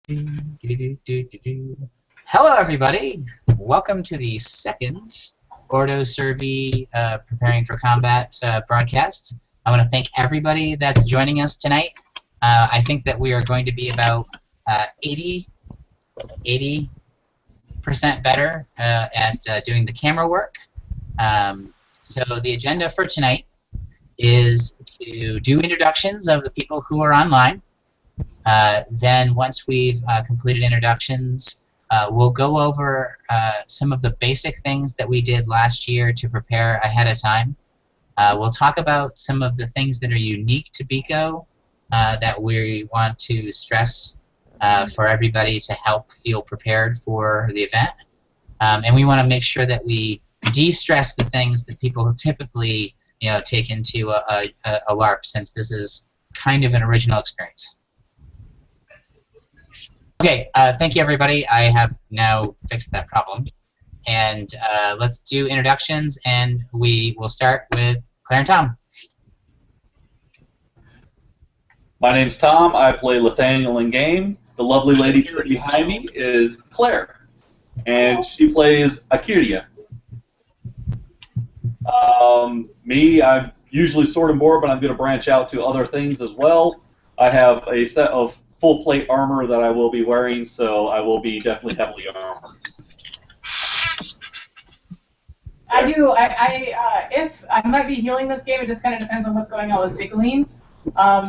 Hello, everybody. Welcome to the second Ordo Cervi Preparing for Combat broadcast. I want to thank everybody that's joining us tonight. I think that we are going to be about 80% better at doing the camera work. So the agenda for tonight is to do introductions of the people who are online. Then once we've completed introductions, we'll go over some of the basic things that we did last year to prepare ahead of time. We'll talk about some of the things that are unique to BICO that we want to stress for everybody to help feel prepared for the event. And we want to make sure that we de-stress the things that people typically take into a LARP, since this is kind of an original experience. Okay, thank you, everybody. I have now fixed that problem. And let's do introductions, and we will start with Claire and Tom. My name's Tom. I play Nathaniel in game. The lovely lady sitting behind me is Claire, and she plays Akiria. Me, I'm usually sword and board, but I'm going to branch out to other things as well. I have a set of full plate armor that I will be wearing, so I will be definitely heavily armored. I do. If I might be healing this game, it just kind of depends on what's going on with Bickling.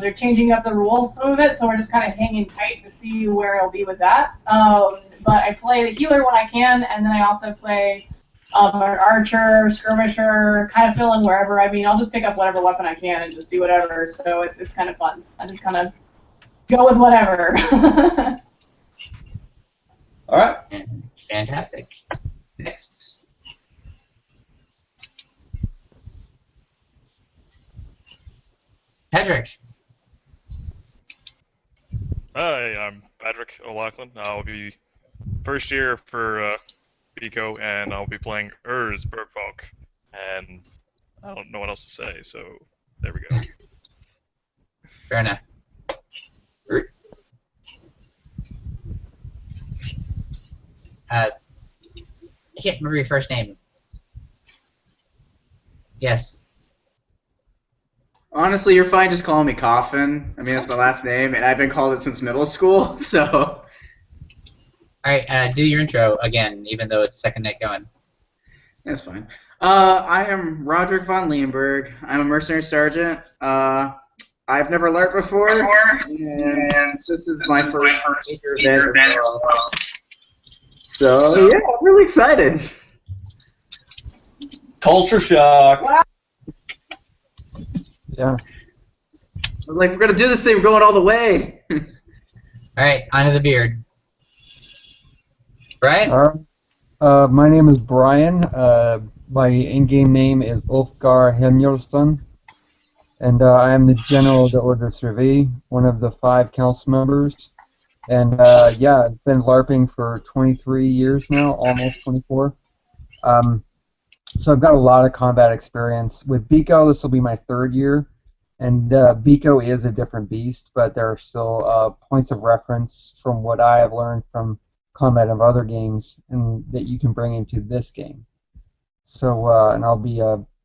They're changing up the rules some of it, so we're just kind of hanging tight to see where it'll be with that. But I play the healer when I can, and then I also play an archer, skirmisher, kind of fill in wherever. I mean, I'll just pick up whatever weapon I can and just do whatever. So it's kind of fun. I just kind of go with whatever. All right. Fantastic. Next. Patrick. Hi, I'm Patrick O'Loughlin. I'll be first year for BICO, and I'll be playing Bergfolk. And I don't know what else to say, so there we go. Fair enough. I can't remember your first name. Yes. Honestly, you're fine just calling me Coffin. I mean, that's my last name, and I've been called it since middle school, so... Alright, do your intro again, even though it's second night going. That's fine. I am Roderick von Leonberg. I'm a mercenary sergeant. I've never LARPed before, and this is my first major event as well. So, yeah, I'm really excited. Culture shock. Wow. Yeah. I was like, we're going to do this thing. We're going all the way. Alright, onto the beard. Brian? My name is Brian. My in-game name is Ulfgar Helmjolsson. And I am the General of the Ordo Cervi, one of the 5 council members. And yeah, I've been LARPing for 23 years now, almost 24. So I've got a lot of combat experience. With BICO, this will be my 3rd year. And BICO is a different beast, but there are still points of reference from what I have learned from combat of other games and that you can bring into this game. So, and I'll be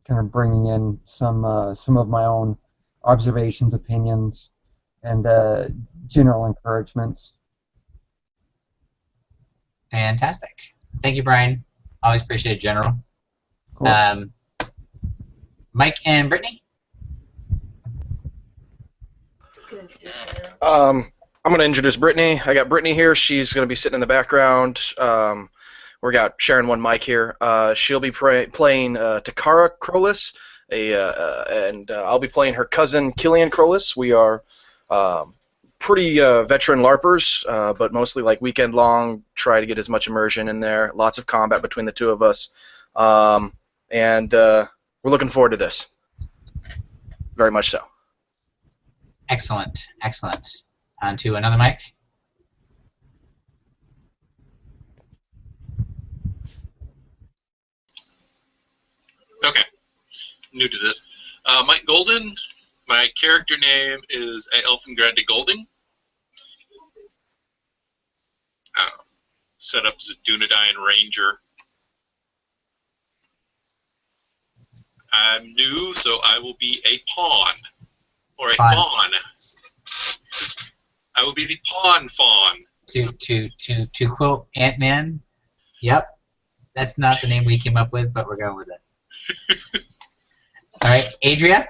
kind of bringing in some of my own observations, opinions, and general encouragements. Fantastic. Thank you, Brian. Always appreciate it, General. Cool. Mike and Brittany? I'm going to introduce Brittany. I got Brittany here. She's going to be sitting in the background. We got sharing one mic here. She'll be playing Takara Krolis, and I'll be playing her cousin Killian Krolis. We are pretty veteran LARPers, but mostly like weekend long. Try to get as much immersion in there. Lots of combat between the two of us, and we're looking forward to this. Very much so. Excellent, excellent. On to another mic. Okay, new to this. Mike Golden. My character name is Elfengrande Golding. set up as a Dunedain Ranger. I'm new, so I will be a pawn. Or a fawn. I will be the pawn fawn. To quote Ant-Man, yep, that's not the name we came up with, but we're going with it. All right, Adria?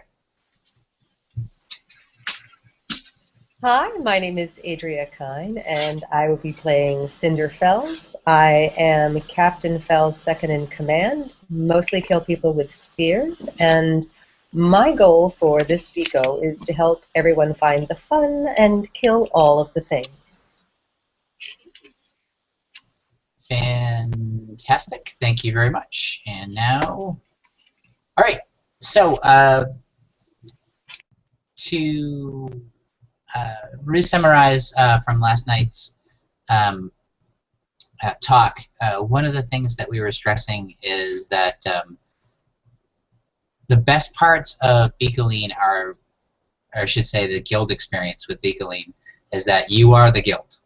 Hi, my name is Adria Kine, and I will be playing Cinder Fells. I am Captain Fells' second in command, mostly kill people with spears, and my goal for this Biko is to help everyone find the fun and kill all of the things. Fantastic, thank you very much. And now, all right, so to re-summarize from last night's talk, one of the things that we were stressing is that the best parts of Beacoline are, or I should say the guild experience with Beacoline, is that you are the guild.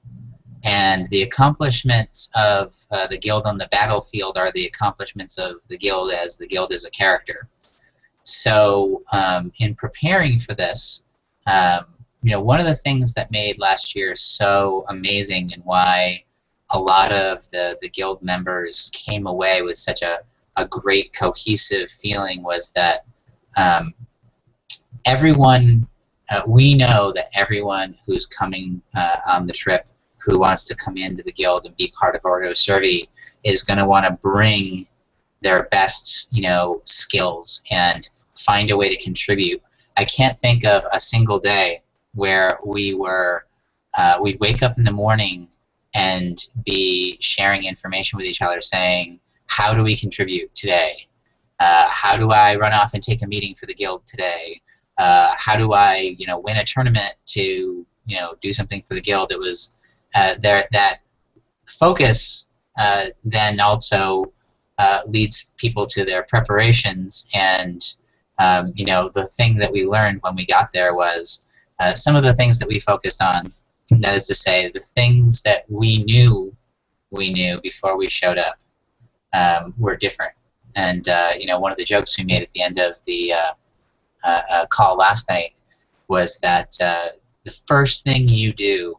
And the accomplishments of the guild on the battlefield are the accomplishments of the guild as a character. So in preparing for this, you know, one of the things that made last year so amazing and why a lot of the guild members came away with such a great cohesive feeling was that everyone, we know that everyone who's coming on the trip who wants to come into the guild and be part of Ordo Cervi is going to want to bring their best, you know, skills and find a way to contribute. I can't think of a single day where we'd wake up in the morning and be sharing information with each other saying, how do we contribute today? How do I run off and take a meeting for the guild today? How do I, you know, win a tournament to, you know, do something for the guild? It was that focus then also leads people to their preparations, and you know, the thing that we learned when we got there was some of the things that we focused on. That is to say, the things that we knew before we showed up were different. And you know, one of the jokes we made at the end of the call last night was that the first thing you do,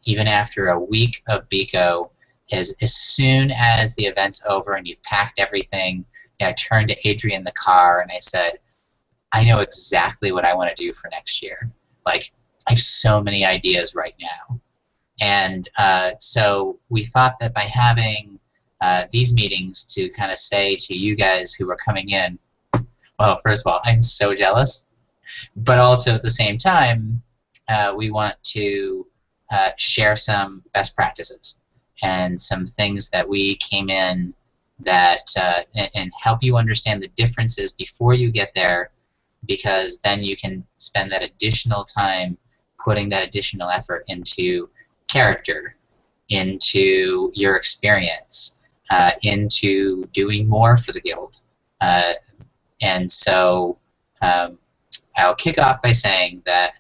even after a week of Biko, is as soon as the event's over and you've packed everything, you know, I turned to Adrian in the car and I said, I know exactly what I want to do for next year. Like, I have so many ideas right now. And so we thought that by having these meetings to kind of say to you guys who are coming in, well, first of all, I'm so jealous, but also at the same time, we want to share some best practices and some things that we came in that and help you understand the differences before you get there, because then you can spend that additional time putting that additional effort into character, into your experience, into doing more for the guild. And so I'll kick off by saying that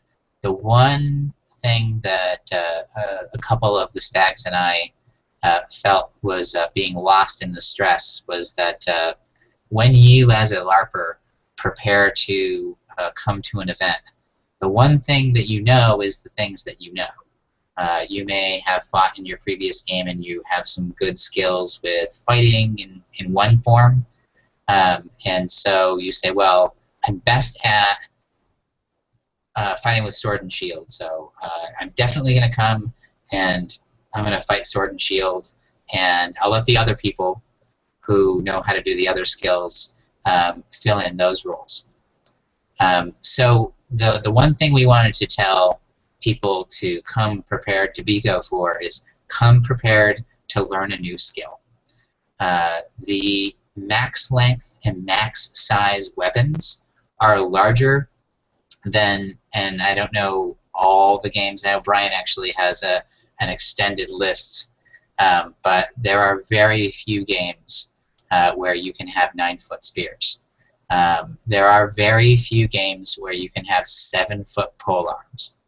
the one thing that a couple of the stags and I felt was being lost in the stress was that when you as a LARPer prepare to come to an event, the one thing that you know is the things that you know. You may have fought in your previous game and you have some good skills with fighting in one form, and so you say, well, I'm best at fighting with sword and shield, so I'm definitely going to come and I'm going to fight sword and shield, and I'll let the other people who know how to do the other skills fill in those roles. So the one thing we wanted to tell people to come prepared to Biko for is come prepared to learn a new skill. The max length and max size weapons are larger than, and I don't know all the games. I know Brian actually has an extended list, but there are very few games where you can have 9-foot spears. There are very few games where you can have 7-foot pole arms.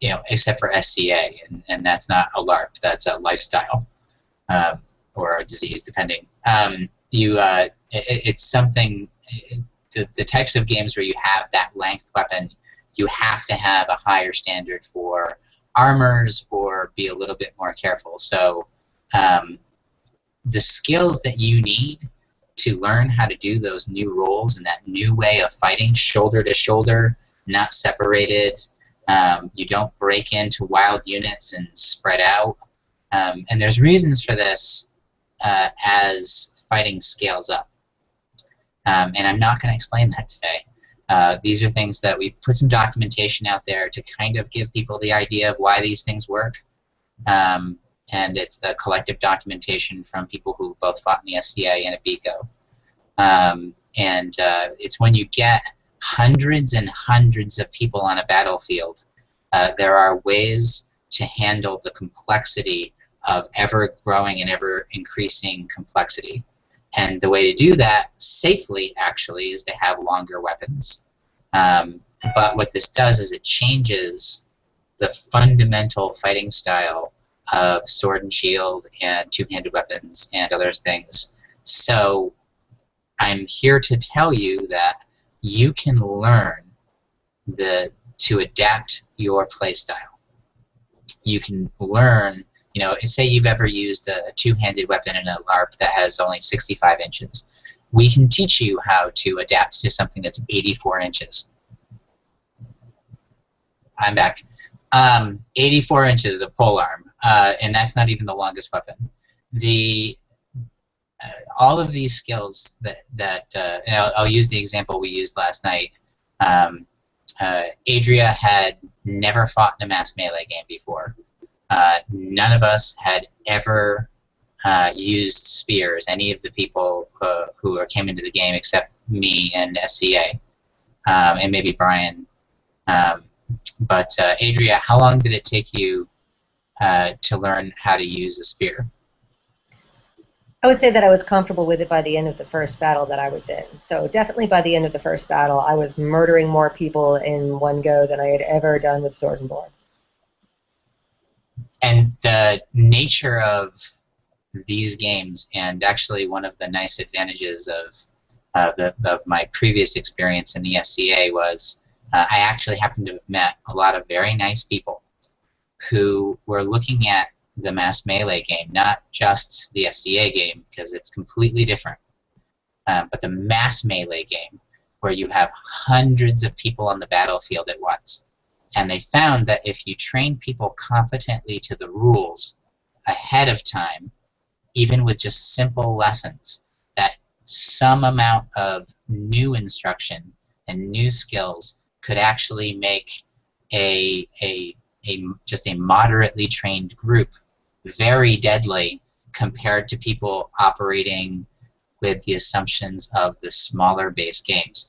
except for SCA, and that's not a LARP. That's a lifestyle or a disease, depending. It's something. The types of games where you have that length weapon, you have to have a higher standard for armors or be a little bit more careful. So the skills that you need to learn how to do those new roles and that new way of fighting shoulder to shoulder, not separated. You don't break into wild units and spread out. And there's reasons for this as fighting scales up. And I'm not going to explain that today. These are things that we put some documentation out there to kind of give people the idea of why these things work. And it's the collective documentation from people who both fought in the SCA and at BICO. It's when you get hundreds and hundreds of people on a battlefield, there are ways to handle the complexity of ever-growing and ever-increasing complexity. And the way to do that safely, actually, is to have longer weapons. But what this does is it changes the fundamental fighting style of sword and shield and two-handed weapons and other things. So I'm here to tell you that you can learn to adapt your playstyle. You can learn, say you've ever used a two-handed weapon in a LARP that has only 65 inches. We can teach you how to adapt to something that's 84 inches. I'm back. 84 inches of polearm, and that's not even the longest weapon. All of these skills and I'll use the example we used last night. Adria had never fought in a mass melee game before. None of us had ever used spears, any of the people who came into the game except me and SCA, and maybe Brian. But Adria, how long did it take you to learn how to use a spear? I would say that I was comfortable with it by the end of the first battle that I was in. So definitely by the end of the first battle, I was murdering more people in one go than I had ever done with sword and board. And the nature of these games, and actually one of the nice advantages of my previous experience in the SCA was I actually happened to have met a lot of very nice people who were looking at the mass melee game, not just the SCA game, because it's completely different, but the mass melee game, where you have hundreds of people on the battlefield at once. And they found that if you train people competently to the rules ahead of time, even with just simple lessons, that some amount of new instruction and new skills could actually make just a moderately trained group very deadly compared to people operating with the assumptions of the smaller base games.